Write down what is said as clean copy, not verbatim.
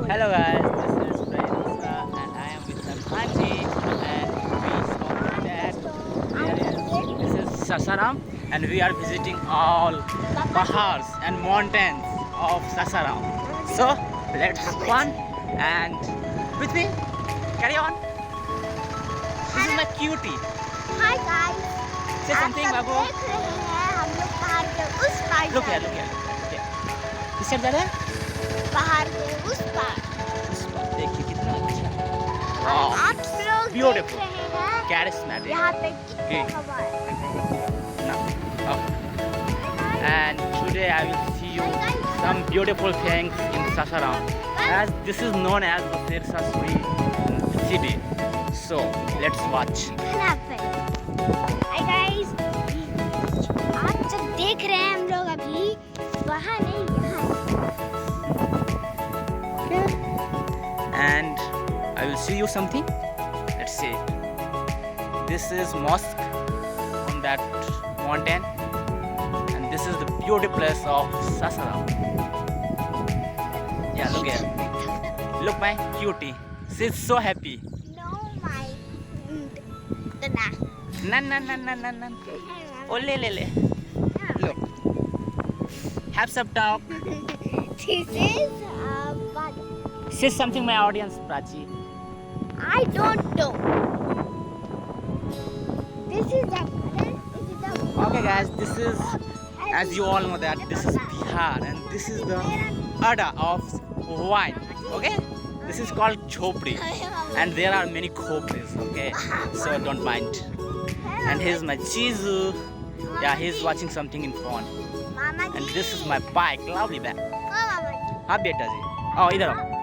Hello guys, this is Firstvlog and I am with my auntie and we saw that this is Sasaram and we are visiting all Bihars and mountains of Sasaram. So let's have fun and with me, carry on. This is my cutie. Hi guys Say something, आप सब Babu. देख रहे हैं हम लोग पहाड़ के उस पार Look here, जा look रहे here. Okay. किस साइड जा रहे हैं? हैं। पहाड़ के उस पार देखिए कितना अच्छा है। और Wow. आप लोग देख Beautiful. रहे हैं Charismatic. यहाँ पे कितना Okay. हवा है। No. Okay. And today I will see you some beautiful things in Sasaram, as this is known as the Firstvlog city. So let's watch. Hi guys आप जब देख रहे हैं हम लोग अभी वहाँ नहीं यहाँ And I will see you something. Let's see. This is mosque on that mountain, and this is the beautiful place of Sasaram. Yeah, look here. Look my cutie. She's so happy. No my Nan. Oh, le. Look. Have some talk. This is what Say something, my audience, Prachi. I don't know. This is the Okay, guys. This is, as you all know, that this is Bihar, and this is the Ada of wine. Okay. This is called chopri, and there are many khopris. Okay, so don't mind. And here's my Chizu. Yeah, he's watching something in phone. Mama And this is my bike, lovely bike. Mama हाँ बेटा जी आओ इधर आओ